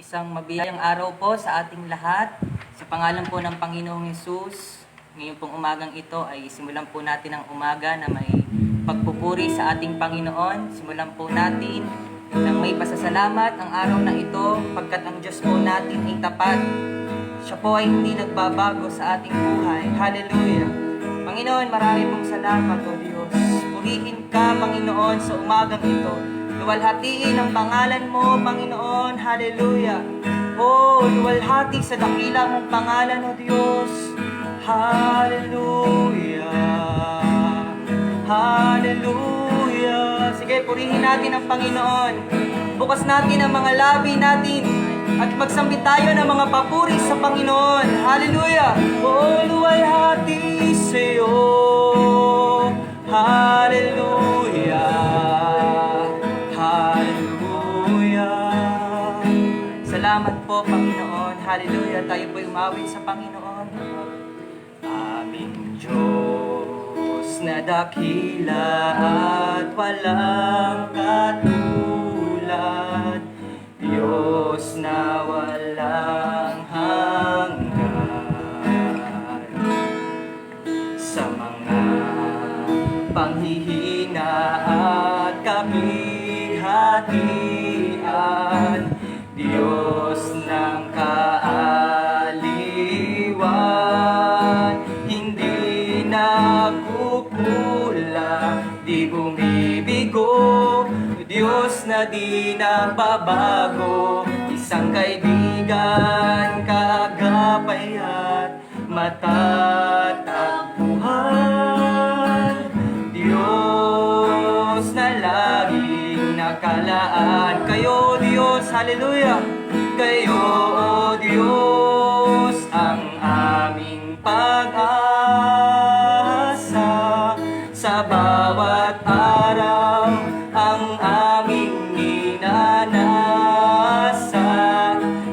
Isang mabiyayang araw po sa ating lahat. Sa pangalan po ng Panginoong Hesus, ngayon pong umagang ito ay simulan po natin ang umaga na may pagpupuri sa ating Panginoon. Simulan po natin ng may pasasalamat ang araw na ito pagkat ang Diyos po natin ay tapat. Siya po ay hindi nagbabago sa ating buhay. Hallelujah! Panginoon, marami pong salamat, O Diyos. Purihin ka, Panginoon, sa umagang ito. Luwalhatiin ang pangalan mo, Panginoon. Hallelujah. Oh, luwalhati sa dakila mong pangalan, O Diyos. Hallelujah. Hallelujah. Sige, purihin natin ang Panginoon. Bukas natin ang mga labi natin at magsambit tayo ng mga papuri sa Panginoon. Hallelujah. Oh, luwalhati sa'yo. Hallelujah. Salamat po, Panginoon. Hallelujah. Tayo po'y umawit sa Panginoon. Aming Diyos na dakila at walang katulad, Diyos na walang hanggan. Sa mga panghihina at kapighatian, Diyos ng kaaliwan, hindi nagkukulang, di bumibigo, Diyos na di nagbabago, isang kaibigan, kaagapay at matatagpuan, Diyos na laging nakalaan. Kayo, Diyos, hallelujah! Kayo, O Diyos, ang aming pag-asa. Sa bawat araw, ang aming ninanasa.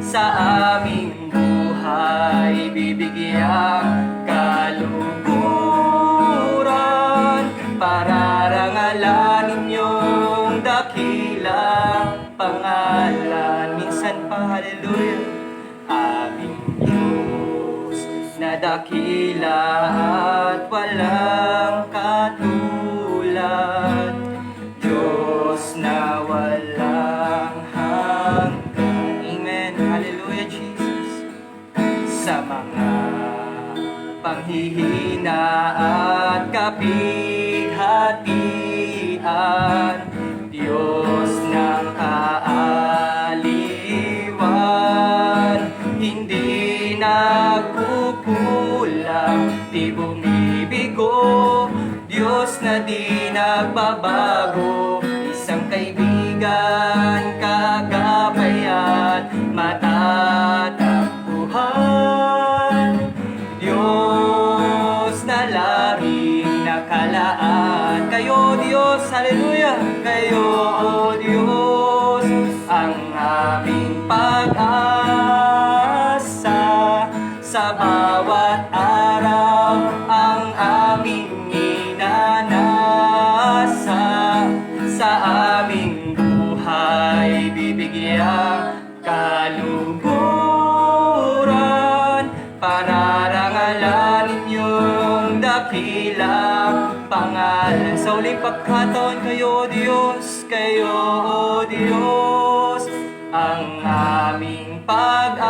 Sa aming buhay, bibigyan kaluguran. Pararangalan ninyong dakilang pangalan. Minsan pa, hallelujah. Aming Diyos na dakila at walang katulad, Diyos na walang hanggan. Amen. Hallelujah, Jesus. Sa mga panghihina at kapighatian, Diyos ng kaaliwan, hindi nagkukulang, di bumibigo, Diyos na di nagbabago, isang kaibigan, kaagapay at matatagpuan, Diyos na laging nakalaan. Kayo, Diyos, hallelujah! Kayo, O Diyos, ang aming pag-asa. Sa bawat araw, ang aming inanasa. Sa aming buhay, bibigyan kaluguran. Pararangalan ninyong dakilang pangalan. Sa uling pagkataon, kayo, O Diyos, kayo, O Diyos, ang aming pag-asa.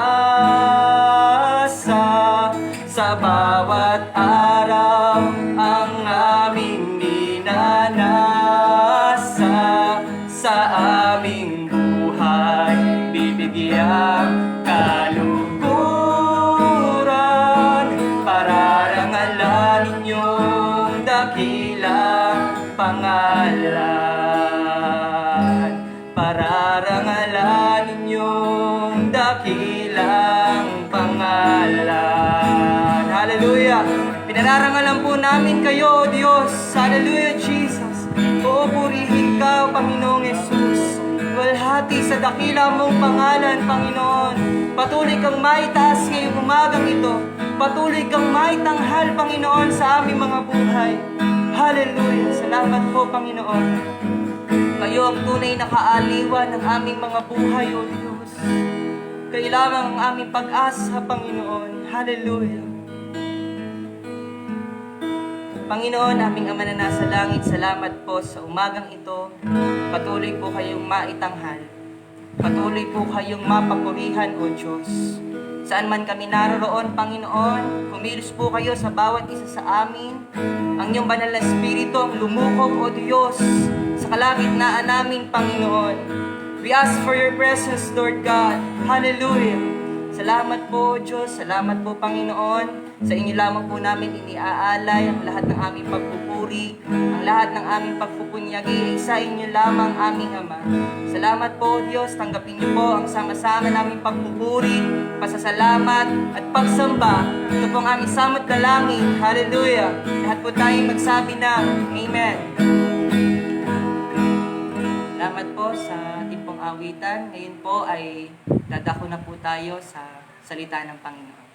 Sa bawat araw, ang aming ninanasa. Sa aming buhay, bibigyan kaluguran. Pararangalan ninyong dakilang pangalan. Pararangalan ninyong dakilang pangalan. Hallelujah! Pinararangalan po namin kayo, O Diyos. Hallelujah, Jesus. O purihin ka, Panginoong Hesus. Luwalhati sa dakila mong pangalan, Panginoon. Patuloy kang maitaas ngayong umagang ito. Patuloy kang maitanghal, Panginoon, sa aming mga buhay. Hallelujah! Salamat po, Panginoon. Kayo ang tunay na kaaliwan ng aming mga buhay, O Diyos. Kayo lamang ang aming pag-asa, Panginoon. Hallelujah. Panginoon, aming Ama na nasa langit, salamat po sa umagang ito. Patuloy po kayong maitanghal. Patuloy po kayong mapapurihan, O Diyos. Saan man kami naroroon, Panginoon, kumilos po kayo sa bawat isa sa amin. Ang iyong banal na Espiritu ang lumukob, O Diyos, sa kalagitnaan namin, Panginoon. We ask for your presence, Lord God. Hallelujah. Salamat po, Diyos. Salamat po, Panginoon. Sa inyo lamang po namin iniaalay ang lahat ng aming pagpupuri, ang lahat ng aming pagpupunyagi ay sa inyo lamang, aming Ama. Salamat po, Diyos. Tanggapin niyo po ang sama-sama naming pagpupuri, pasasalamat at pagsamba. Ito po ang aming samot dalangin. Hallelujah. Lahat po tayong magsabi ng Amen. Salamat po sa ating pong awitan. Ngayon po ay dadako na po tayo sa salita ng Panginoon.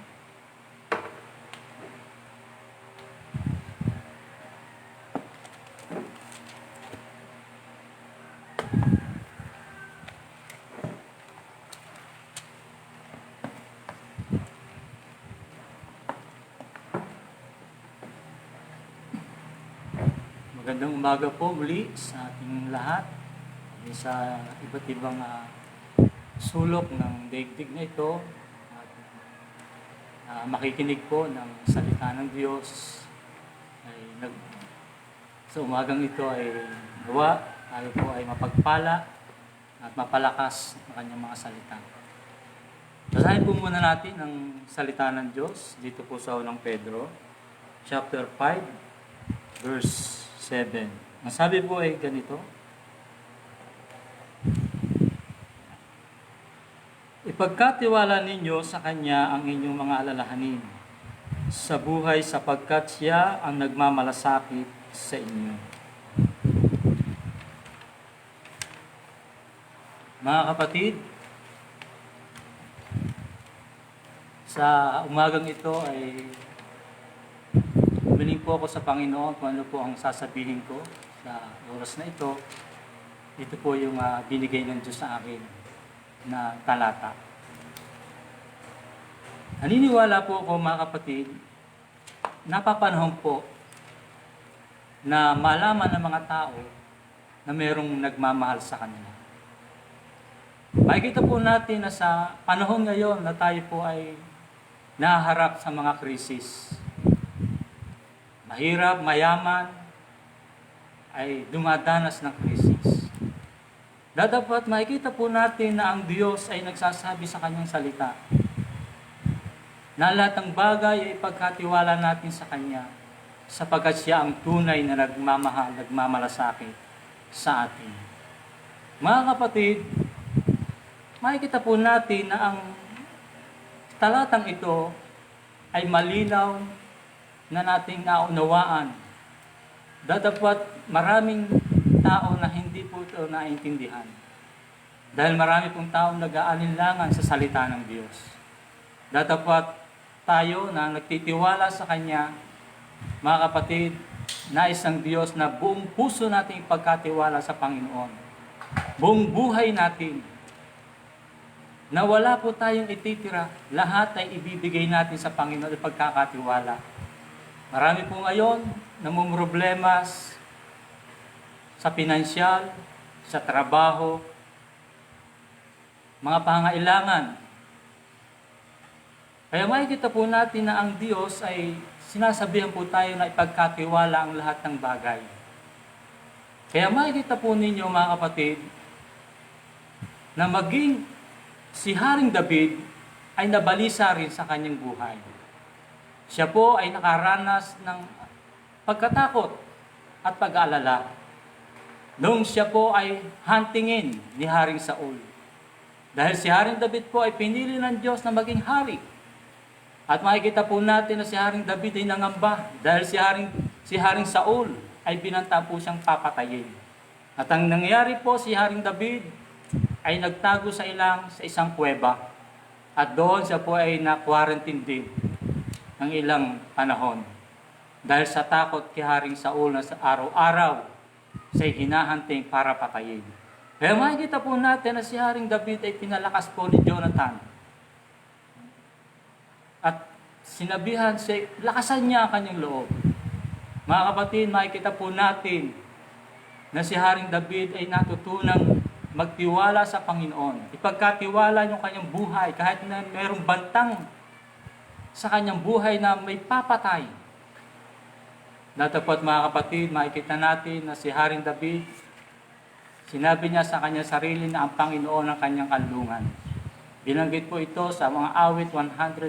Magandang umaga po muli sa ating lahat. Sa iba't ibang sulok ng daigdig na ito. At makikinig po ng salita ng Diyos. Sa umagang ito ay gawa, tayo po ay mapagpala at mapalakas ng kanyang mga salita. Basahin po muna natin ang salita ng Diyos dito po sa unang Pedro, chapter 5, verse 7. Ang sabi po ay ganito: ipagkatiwala ninyo sa Kanya ang inyong mga alalahanin sa buhay sapagkat Siya ang nagmamalasakit sa inyo. Mga kapatid, sa umagang ito ay humiling po ako sa Panginoon kung ano po ang sasabihin ko sa oras na ito. Ito po yung binigay ng Diyos sa akin na talata. Naniniwala po ako, mga kapatid, napapanahon po na malaman ng mga tao na mayroong nagmamahal sa kanila. Makikita po natin na sa panahon ngayon na tayo po ay nahaharap sa mga krisis. Mahirap, mayaman, ay dumadanas ng krisis. Dapat makikita po natin na ang Diyos ay nagsasabi sa Kanyang salita na lahat ng bagay ay ipagkatiwala natin sa Kanya sapagkat Siya ang tunay na nagmamahal, nagmamalasakit sa atin. Mga kapatid, makikita po natin na ang talatang ito ay malinaw na nating naunawaan. Dapat maraming tao na hindi po ito naintindihan. Dahil marami pong tao nag-aalinlangan sa salita ng Diyos. Dapat tayo na nagtitiwala sa Kanya, mga kapatid, nais ng Diyos na buong puso nating ipagkatiwala sa Panginoon. Buong buhay natin, na wala po tayong ititira, lahat ay ibibigay natin sa Panginoon at pagkakatiwala. Marami po ngayon namumroblema sa pinansyal, sa trabaho, mga pangailangan. Kaya makikita po natin na ang Diyos ay sinasabihan po tayo na ipagkatiwala ang lahat ng bagay. Kaya makikita po ninyo, mga kapatid, na maging si Haring David ay nabalisa rin sa kanyang buhay. Siya po ay nakaranas ng pagkatakot at pag-aalala noong siya po ay huntingin ni Haring Saul. Dahil si Haring David po ay pinili ng Diyos na maging hari. At makikita po natin na si Haring David ay nangamba dahil si Haring Saul ay binanta po siyang papatayin. At ang nangyari po, si Haring David ay nagtago sa isang kuweba. At doon siya po ay na-quarantine din ng ilang panahon. Dahil sa takot kay Haring Saul na sa araw-araw siya'y hinahanting para patayin. Kaya makikita po natin na si Haring David ay pinalakas po ni Jonathan At sinabihan siya, lakasan niya ang kanyang loob. Mga kapatid, makikita po natin na si Haring David ay natutunang magtiwala sa Panginoon. Ipagkatiwala yung kanyang buhay kahit na mayroong bantang sa kanyang buhay na may papatay. Datapot mga kapatid, makikita natin na si Haring David, sinabi niya sa kanyang sarili na ang Panginoon ang kanyang kanlungan. Binanggit po ito sa mga awit 142.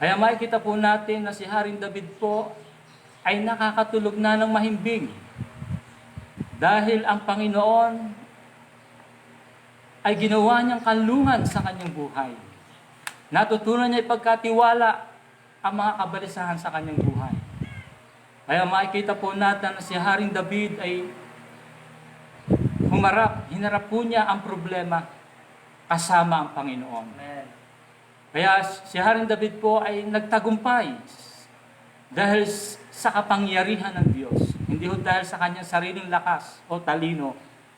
Kaya makikita po natin na si Haring David po ay nakakatulog na ng mahimbing. Dahil ang Panginoon ay ginawa niyang kanlungan sa kanyang buhay. Natutunan niya ipagkatiwala ang mga kabalisahan sa kanyang buhay. Kaya makikita po natin na si Haring David ay hinarap po niya ang problema kasama ang Panginoon. Amen. Kaya si Haring David po ay nagtagumpay dahil sa kapangyarihan ng Diyos. Hindi ho dahil sa kanyang sariling lakas o talino,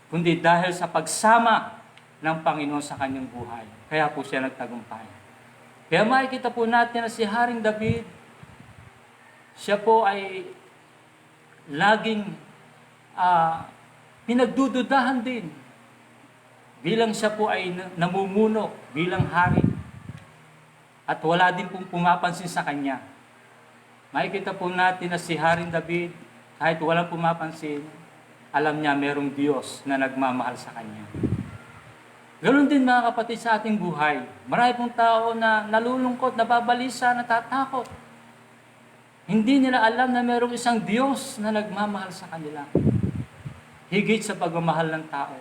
kundi dahil sa pagsama ng Panginoon sa kanyang buhay. Kaya po siya nagtagumpay. Kaya makikita po natin na si Haring David, siya po ay laging pinagdududahan din bilang siya po ay namumuno bilang hari. At wala din pong pumapansin sa kanya. Makikita po natin na si Haring David, kahit walang pumapansin, alam niya merong Diyos na nagmamahal sa kanya. Ganoon din mga kapatid sa ating buhay. Marami pong tao na nalulungkot, nababalisa, natatakot. Hindi nila alam na merong isang Diyos na nagmamahal sa kanila. Higit sa pagmamahal ng tao.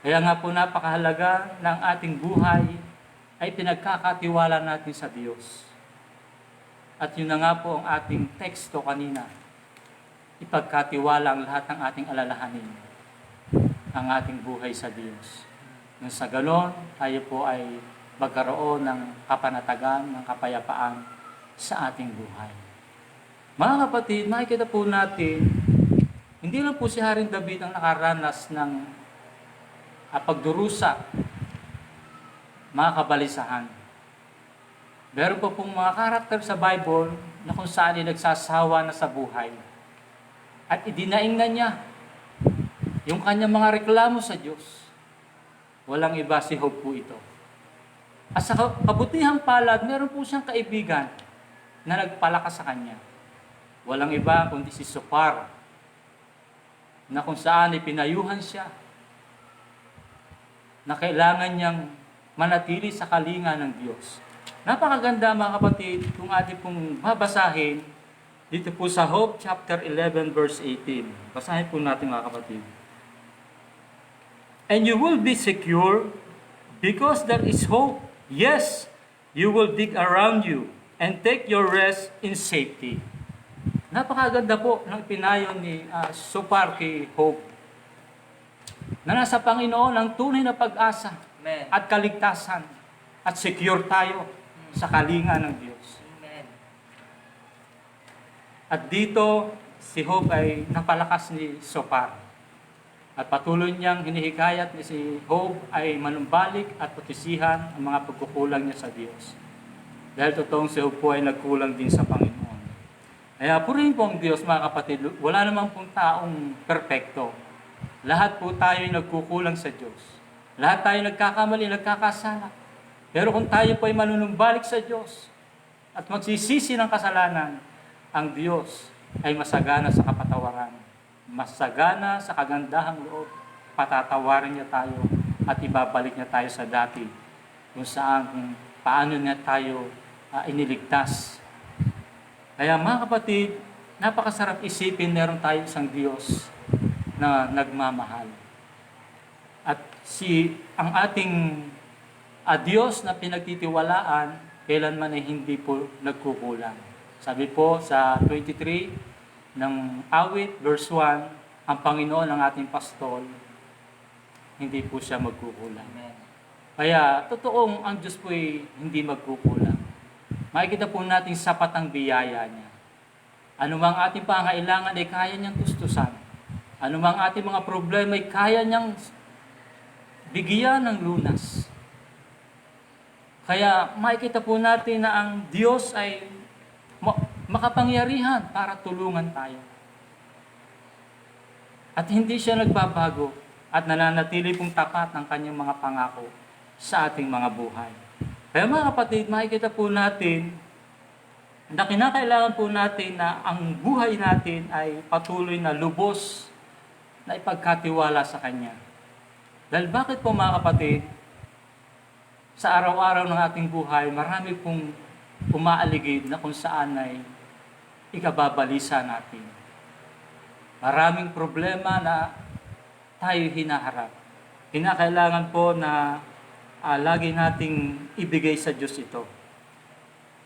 Kaya nga po napakahalaga ng ating buhay ay pinagkakatiwala natin sa Diyos. At yun na nga po ang ating teksto kanina. Ipagkatiwala ang lahat ng ating alalahanin, ang ating buhay sa Diyos. Nang sa ganon, tayo po ay magkaroon ng kapanatagan, ng kapayapaan sa ating buhay. Mga kapatid, makikita po natin, hindi lang po si Haring David ang nakaranas ng pagdurusa, mga kabalisahan. Meron po pong mga karakter sa Bible na kung saan ay nagsasawa na sa buhay. At idinaing na niya yung kanyang mga reklamo sa Diyos. Walang iba, si Job po ito. At sa kabutihang palad, meron po siyang kaibigan na nagpalakas sa kanya. Walang iba kundi si Zophar, na kung saan ay pinayuhan siya na kailangan niyang manatili sa kalinga ng Diyos. Napakaganda mga kapatid kung ating pong babasahin dito po sa Job chapter 11 verse 18. Basahin po natin mga kapatid. And you will be secure because there is hope. Yes, you will dig around you and take your rest in safety. Napakaganda po ng pinayon ni Zophar kay Job. Na nasa Panginoon ang tunay na pag-asa. Amen. At kaligtasan at secure tayo sa kalinga ng Diyos. Amen. At dito, si Job ay napalakas ni Zophar. At patuloy niyang hinihikayat ni si Job ay manumbalik at patisihan ang mga pagkukulang niya sa Diyos. Dahil totoong si Job po ay nagkulang din sa Panginoon. Kaya purihin po ang Diyos mga kapatid, wala namang pong taong perpekto. Lahat po tayo ay nagkukulang sa Diyos. Lahat tayo nagkakamali, nagkakasala. Pero kung tayo po ay manunumbalik sa Diyos at magsisisi ng kasalanan, ang Diyos ay masagana sa kapatawaran. Masagana sa kagandahang loob. Patatawarin niya tayo at ibabalik niya tayo sa dati kung saan, kung paano niya tayo iniligtas. Kaya mga kapatid, napakasarap isipin meron tayo isang Diyos na nagmamahal. At ang ating Diyos na pinagtitiwalaan, kailanman ay hindi po nagkukulang. Sabi po sa 23 ng awit, verse 1, ang Panginoon ang ating pastol, hindi po siya magkukulang. Amen. Kaya, totoong ang Diyos po ay hindi magkukulang. Makikita po natin sapat ang biyaya niya. Ano mang ating pangailangan ay kaya niyang tustusan. Ano mang ating mga problema ay kaya niyang bigyan ng lunas. Kaya makikita po natin na ang Diyos ay makapangyarihan para tulungan tayo. At hindi siya nagbabago at nananatili pong tapat ng kanyang mga pangako sa ating mga buhay. Kaya mga kapatid, makikita po natin na kinakailangan po natin na ang buhay natin ay patuloy na lubos na ipagkatiwala sa Kanya. Dahil bakit po mga kapatid, sa araw-araw ng ating buhay, marami pong umaaligid na kung saan ay ikababalisa natin. Maraming problema na tayo hinaharap. Kinakailangan po na lagi nating ibigay sa Diyos ito.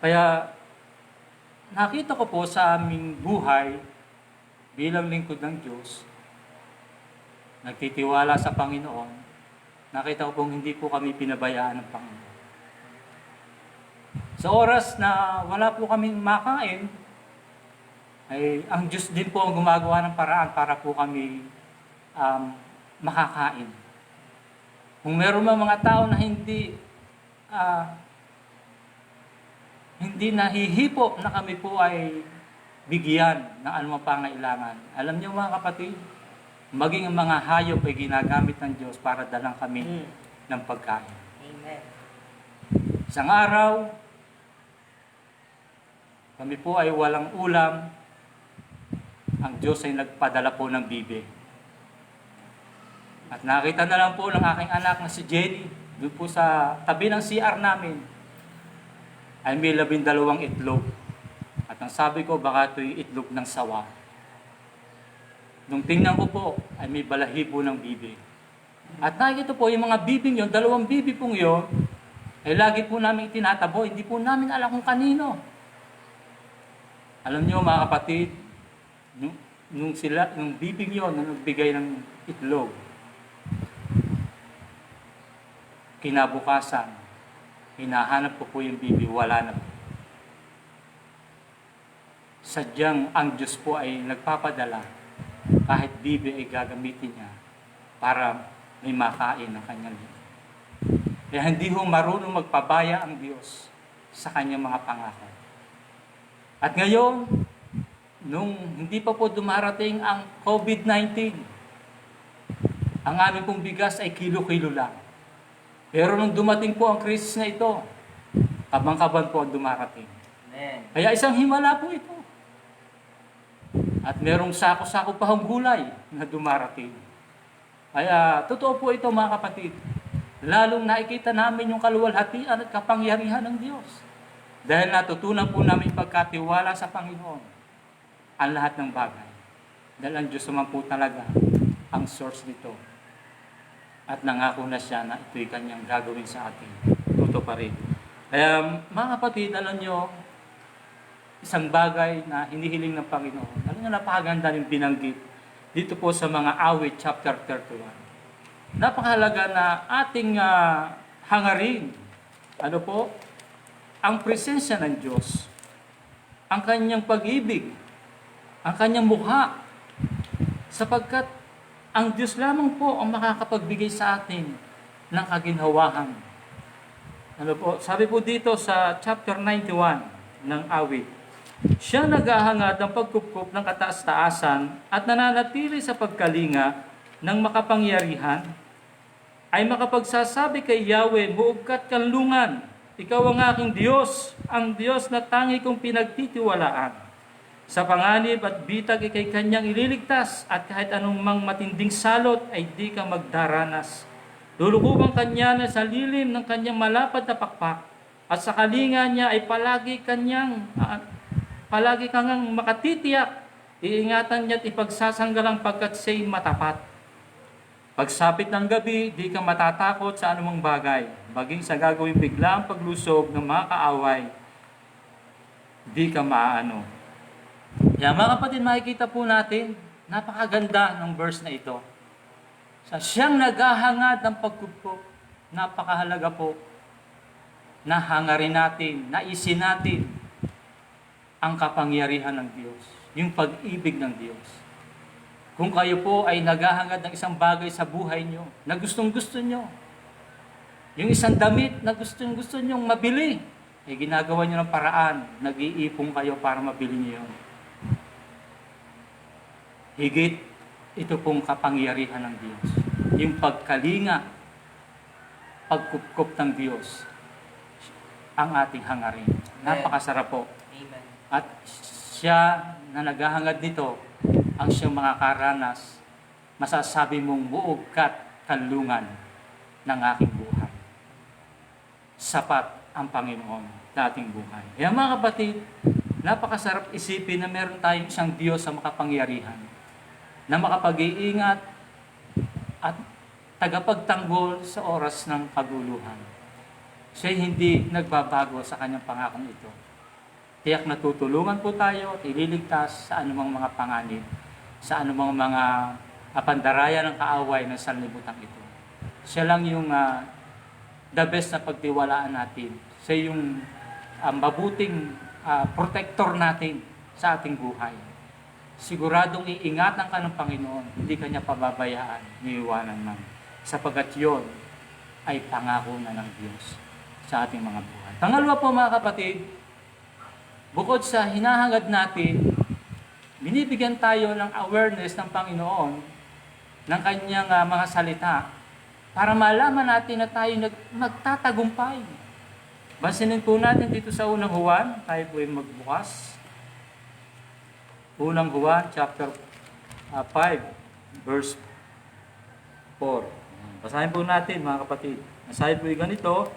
Kaya nakita ko po sa aming buhay bilang lingkod ng Diyos, nagtitiwala sa Panginoon, nakita ko pong hindi po kami pinabayaan ng Panginoon. Sa oras na wala po kaming makain, ay ang Diyos din po ang gumagawa ng paraan para po kami makakain. Kung meron mga tao na hindi nahihipo na kami po ay bigyan ng anumang pangailangan. Alam niyo mga kapatid, maging ang mga hayop ay ginagamit ng Diyos para dalang kami ng pagkain. Amen. Isang araw, kami po ay walang ulam. Ang Diyos ay nagpadala po ng bibe. At nakita na lang po ng aking anak na si Jenny, doon po sa tabi ng CR namin, ay may 12 itlog. At ang sabi ko, baka ito'y itlog ng sawa. Nung tingnan ko po, ay may balahibo ng bibi. At nakikita po, yung mga bibing yun, 2 bibi pong yun, ay lagi po namin itinatabo, hindi po namin alam kung kanino. Alam niyo mga kapatid, nung bibing yun, nung nagbigay ng itlog, kinabukasan, hinahanap ko po yung bibi, wala na po. Sadyang ang Diyos po ay nagpapadala kahit bibi ay gagamitin niya para may makain ng kanyang libo. Kaya hindi ho marunong magpabaya ang Diyos sa kanyang mga pangako. At ngayon, nung hindi pa po dumarating ang COVID-19, ang aming pong bigas ay kilo-kilo lang. Pero nung dumating po ang krisis na ito, kabang-kaban po ang dumarating. Amen. Kaya isang himala po ito. At merong sako-sako pa ang gulay na dumarating. Kaya totoo po ito mga kapatid. Lalong nakikita namin yung kaluwalhatian at kapangyarihan ng Diyos. Dahil natutunan po namin pagkatiwala sa Panginoon ang lahat ng bagay. Dahil ang Diyos naman po talaga ang source nito. At nangako na siya na ito'y kanyang gagawin sa atin. Totoo pa rin. Kaya mga kapatid, alam nyo, isang bagay na hinihiling ng Panginoon. Alam nyo, napakaganda yung binanggit dito po sa mga awit chapter 31. Napakahalaga na ating hangarin. Ano po? Ang presensya ng Diyos. Ang kanyang pag-ibig. Ang kanyang mukha. Sapagkat ang Diyos lamang po ang makakapagbigay sa atin ng kaginhawahan. Ano po? Sabi po dito sa chapter 91 ng awit, siya naghahangad ng pagkupkup ng kataas-taasan at nananatili sa pagkalinga ng makapangyarihan, ay makapagsasabi kay Yahweh, buugkat kanlungan, ikaw ang aking Diyos, ang Diyos na tangi kong pinagtitiwalaan. Sa panganib at bitag ikay kanyang ililigtas at kahit anong mang matinding salot ay di ka magdaranas. Lulukubang kanya na sa lilim ng kanyang malapad na pakpak at sa kalinga niya ay palagi kang makatitiyak. Iingatan niya at ipagsasanggalang pagkat siya'y matapat. Pagsapit ng gabi, di ka matatakot sa anumang bagay. Maging sa gagawing biglaang paglusog ng mga kaaway, di ka maaano. Kaya mga kapatid, makikita po natin, napakaganda ng verse na ito. Sa siyang naghahangad ng pagkupkup, napakahalaga po na hangarin natin, naisin natin ang kapangyarihan ng Diyos, yung pag-ibig ng Diyos. Kung kayo po ay naghahangad ng isang bagay sa buhay nyo, na gustong-gusto nyo, Yung isang damit na gusto nyong mabili, eh ginagawa nyo ng paraan, nag-iipon kayo para mabili nyo yun. Higit, ito pong kapangyarihan ng Diyos. Yung pagkalinga, pagkupkup ng Diyos, ang ating hangarin. Napakasarap po. Amen. At siya na naghahangad nito, ang siyang makakaranas, masasabi mong buog ka't kanlungan ng aking buhay. Sapat ang Panginoon sa ating buhay. Kaya mga kapatid, napakasarap isipin na meron tayong isang Diyos sa makapangyarihan, na makapag-iingat at tagapagtanggol sa oras ng kaguluhan. Siya hindi nagbabago sa kanyang pangakong ito. Tiyak na tutulungan po tayo at ililigtas sa anumang mga panganib, sa anumang mga pandaraya ng kaaway ng sanlibutan ito. Siya lang yung the best na pagtiwalaan natin. Siya yung mabuting protector natin sa ating buhay. Siguradong iingatan ka ng Panginoon, hindi kanya pababayaan, niiwanan man. Sapagat yun ay pangako na ng Diyos sa ating mga buhay. Pangalawa po mga kapatid, bukod sa hinahangad natin, binibigyan tayo ng awareness ng Panginoon ng kanyang mga salita para malaman natin na tayo magtatagumpay. Basinin po natin dito sa unang Juan, tayo po ay magbukas. Unang Juan, chapter 5, verse 4. Basahin po natin mga kapatid. Basahin po yung ganito,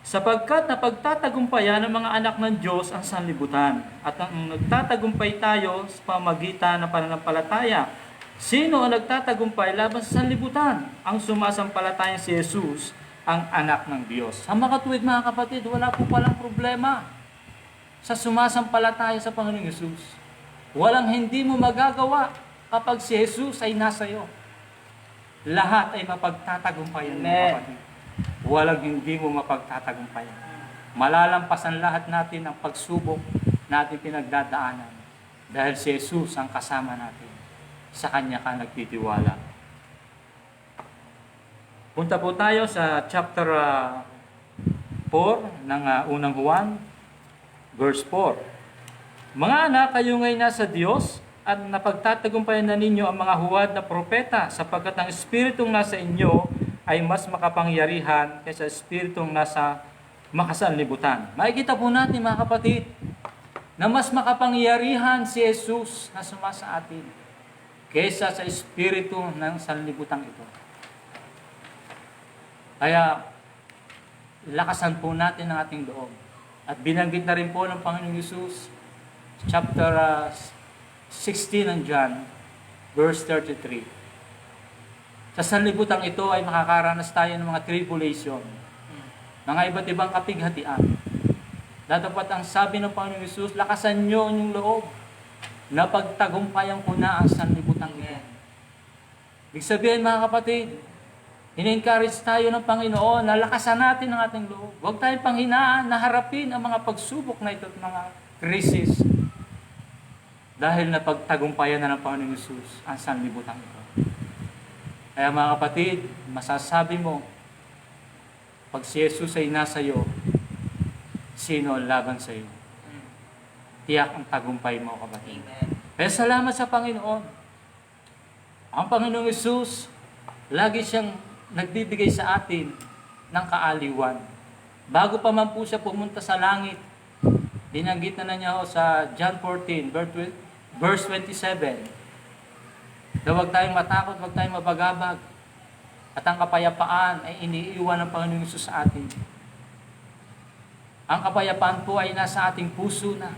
sapagkat napagtatagumpayan ng mga anak ng Diyos ang sanlibutan, at ang nagtatagumpay tayo sa pamagitan ng pananampalataya. Sino ang nagtatagumpay laban sa sanlibutan? Ang sumasampalataya si Jesus, ang anak ng Diyos. Sa mga tuwid mga kapatid, wala po palang problema sa sumasampalataya sa Panginoong Jesus. Walang hindi mo magagawa kapag si Jesus ay nasa iyo. Lahat ay mapagtatagumpayan mo kapatid. Walang hindi mo mapagtatagumpayan. Malalampasan lahat natin ang pagsubok na ating pinagdadaanan. Dahil si Jesus ang kasama natin. Sa Kanya ka nagtitiwala. Punta po tayo sa chapter 4 ng unang Juan, verse 4. Mga anak, kayo ngayon nasa Diyos at napagtatagumpayan na ninyo ang mga huwad na propeta sapagkat ang Espiritong nasa inyo ay mas makapangyarihan kaysa Espiritong nasa makasanlibutan. Makikita po natin mga kapatid na mas makapangyarihan si Jesus na sumasa atin kaysa sa Espiritu ng sanlibutan ito. Kaya lakasan po natin ang ating loob. At binanggit na rin po ng Panginoong Jesus chapter 16 ng John, verse 33. Sa sanlibutan ito ay makakaranas tayo ng mga tribulation, mga iba't ibang kapighatian. Dadapat ang sabi ng Panginoong Jesus, lakasan nyo ang inyong loob na pagtagumpayan ko na ang sanlibutan ito. Ibig sabihin mga kapatid, in-encourage tayo ng Panginoon na lakasan natin ang ating loob. Huwag tayong panghinaan na harapin ang mga pagsubok na ito at mga krisis. Dahil napagtagumpayan na ng Panginoong Jesus ang sanlibutan ito. Kaya mga kapatid, masasabi mo, pag si Jesus ay nasa iyo, sino ang laban sa iyo? Tiyak ang tagumpay mo, kapatid. Amen. Kaya salamat sa Panginoon. Ang Panginoong Jesus, lagi siyang nagbibigay sa atin ng kaaliwan. Bago pa man po siya pumunta sa langit, binanggit na niya sa John 14, verse 27, na huwag tayong matakot, huwag tayong mabagabag, at ang kapayapaan ay iniiwan ng Panginoong Jesus sa atin. Ang kapayapaan po ay nasa ating puso na.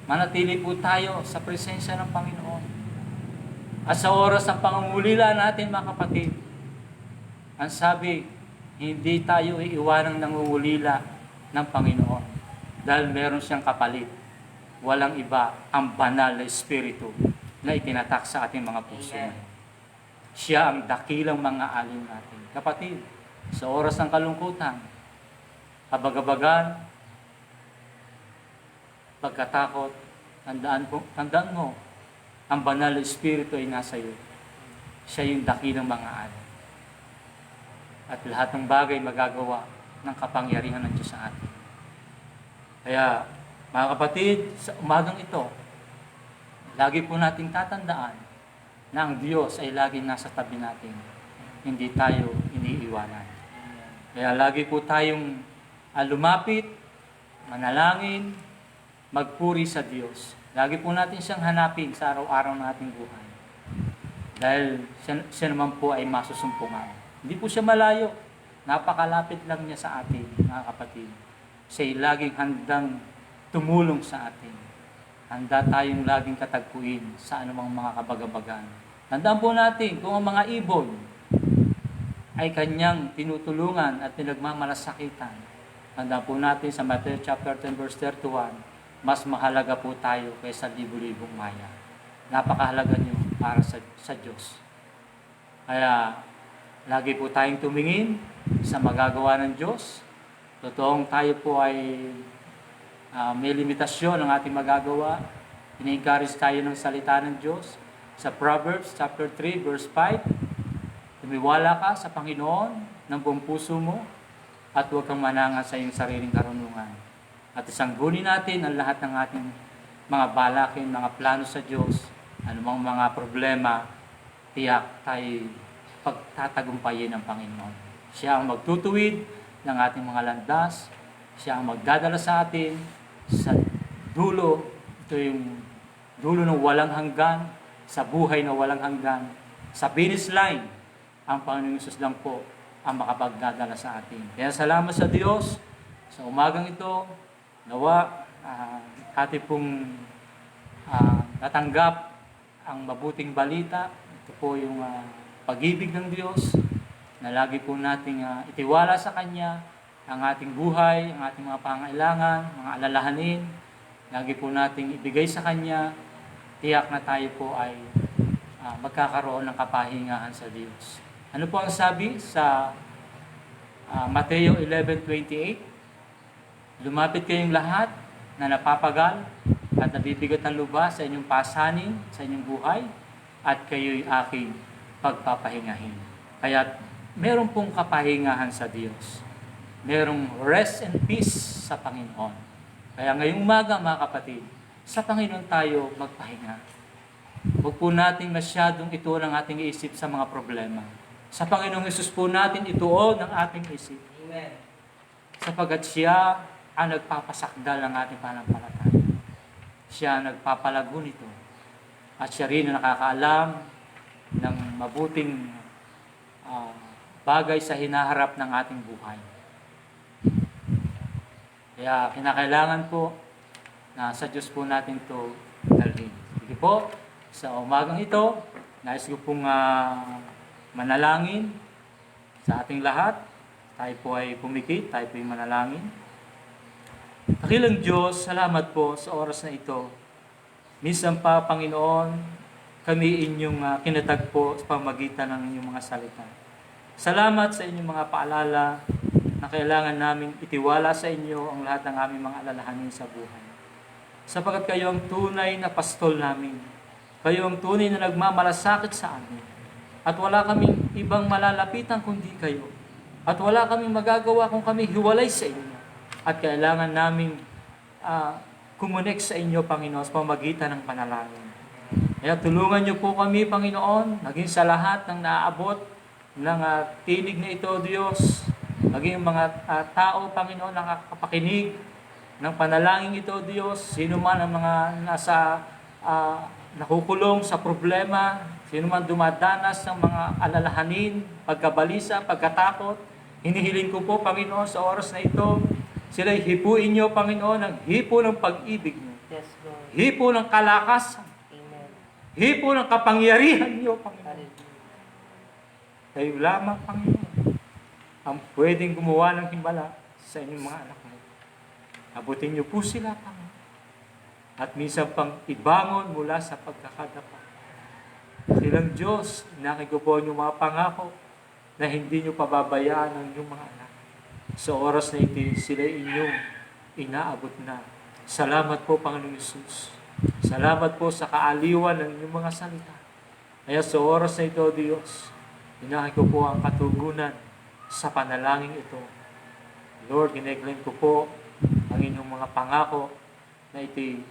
Manatili po tayo sa presensya ng Panginoon. At sa oras ng pangungulila natin mga kapatid, ang sabi, hindi tayo iiwanang nangungulila ng Panginoon dahil meron siyang kapalit. Walang iba, ang banal na Espiritu na itinatak sa ating mga puso. Siya ang dakilang mga alin natin. Kapatid, sa oras ng kalungkutan, kabagabagan, pagkatakot, tandaan mo, ang banal na Espiritu ay nasa iyo. Siya yung dakilang mga alin. at lahat ng bagay magagawa ng kapangyarihan ng Diyos sa atin. Kaya, mga kapatid, sa umagang ito, lagi po nating tatandaan na ang Diyos ay laging nasa tabi natin. Hindi tayo iniiwanan. Kaya lagi po tayong lumapit, manalangin, magpuri sa Diyos. Lagi po natin siyang hanapin sa araw-araw ng ating buhay. Dahil siya naman po ay masusumpungan. Hindi po siya malayo. Napakalapit lang niya sa atin, mga kapatid. Siya'y laging handang tumulong sa atin. Handa tayong laging katagpuin sa anumang mga kabagabagan. Tandaan po natin kung ang mga ibon ay kanyang tinutulungan at pinagmamalasakitan. Tandaan po natin sa Matthew chapter 10 verse 31, mas mahalaga po tayo kaysa libu-libong maya. Napakahalaga niyo para sa Diyos. Kaya lagi po tayong tumingin sa magagawa ng Diyos. Totoong tayo po ay may limitasyon ng ating magagawa. Ini-encourage tayo ng salita ng Diyos. Sa Proverbs chapter 3 verse 5, tumiwala ka sa Panginoon ng buong puso mo at huwag kang manangan sa iyong sariling karunungan. At isanggunin natin ang lahat ng ating mga balakin, mga plano sa Diyos, anumang mga problema, tiyak tayo pagtatagumpayin ng Panginoon. Siya ang magtutuwid ng ating mga landas, siya ang magdadala sa atin sa dulo, ito yung dulo ng walang hanggan, sa buhay na walang hanggan, sa finish line, ang Panginoong Hesus lang po ang makapagdadala sa atin. Kaya salamat sa Diyos sa umagang ito. Nawa, ating pong natanggap ang mabuting balita. Ito po yung pag-ibig ng Diyos na lagi po nating itiwala sa Kanya ang ating buhay, ang ating mga pangailangan, mga alalahanin. Lagi po nating ibigay sa Kanya. Tiyak na tayo po ay magkakaroon ng kapahingahan sa Diyos. Ano po ang sabi sa Mateo 11:28? Lumapit kayong lahat na napapagal at nabibigat ng luba sa inyong pasanin, sa inyong buhay, at kayo'y aking pagpapahingahin. Kaya meron pong kapahingahan sa Diyos. Merong rest and peace sa Panginoon. Kaya ngayong umaga, mga kapatid, sa Panginoon tayo magpahinga. Huwag po natin masyadong ituon ang ating isip sa mga problema. Sa Panginoong Hesus po natin ituon ang ating isip. Amen. Sapagkat siya ang nagpapasakdal ng ating pananampalataya. Siya ang nagpapalago nito. At siya rin ang nakakaalam ng mabuting bagay sa hinaharap ng ating buhay. Kaya kinakailangan po na sa Diyos po natin ito dalhin. Sige po, sa umagang ito, nais ko pong manalangin sa ating lahat. Tayo po ay pumikit, tayo po ay manalangin. Dakilang Diyos, salamat po sa oras na ito. Minsan pa, Panginoon, kami inyong kinatagpo sa pamagitan ng inyong mga salita. Salamat sa inyong mga paalala na kailangan namin itiwala sa inyo ang lahat ng aming mga alalahanin sa buhay. Sapagkat kayo ang tunay na pastol namin. Kayo ang tunay na nagmamalasakit sa amin. At wala kaming ibang malalapitan kundi kayo. At wala kaming magagawa kung kami hiwalay sa inyo. At kailangan naming kumonek sa inyo, Panginoon, sa pamagitan ng panalangin. Kaya tulungan niyo po kami, Panginoon, naging sa lahat ng naaabot ng tinig na ito, Diyos. Maging mga tao, Panginoon, nakakapakinig ng panalangin ito, Diyos. Sino man ang mga nasa nakukulong sa problema, sino man dumadanas ng mga alalahanin, pagkabalisa, pagkatakot, hinihiling ko po, Panginoon, sa oras na ito, sila'y hipuin niyo, Panginoon, ang hipo ng pag-ibig niyo. Yes, Lord. Hipo ng kalakasan. Amen. Hipo ng kapangyarihan niyo, Panginoon. Hallelujah. Kayo lamang, Panginoon, ang pwedeng gumawa ng himala sa inyong mga anak mo. Abutin niyo po sila, Panginoon. At minsan pang ibangon mula sa pagkakadapa. Silang Diyos, nakikupo niyo mga pangako na hindi niyo pababayaan ang inyong mga anak. Sa oras na ito, sila inyong inaabot na. Salamat po, Panginoong Hesus. Salamat po sa kaaliwan ng inyong mga salita. Kaya sa oras na ito, Diyos, inahin ko po ang katugunan sa panalangin ito. Lord, gineclaim ko po ang inyong mga pangako na ito'y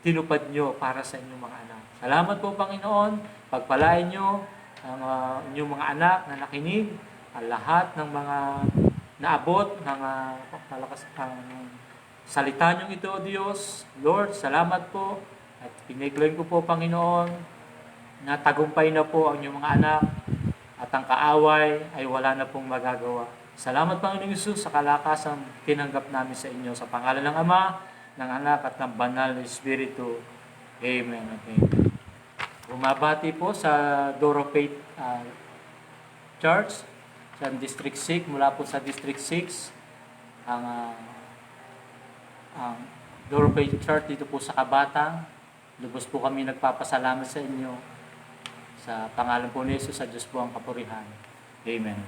tinupad nyo para sa inyong mga anak. Salamat po, Panginoon. Pagpalain nyo ang inyong mga anak na nakinig, ang lahat ng mga naabot ng salita nyo ito, Diyos. Lord, salamat po. At pineclaim ko po, Panginoon, na tagumpay na po ang inyong mga anak at ang kaaway ay wala na pong magagawa. Salamat, Panginoon Hesus, sa kalakasang tinanggap namin sa inyo. Sa pangalan ng Ama, ng Anak, at ng Banal na Espiritu. Amen. Okay. Bumabati po sa Doro Faith Church sa District 6, mula po sa District 6, ang Doro Faith Church dito po sa Kabatang. Lubos po kami nagpapasalamat sa inyo. Sa pangalan po ni Jesus, sa Diyos po ang kapurihan. Amen.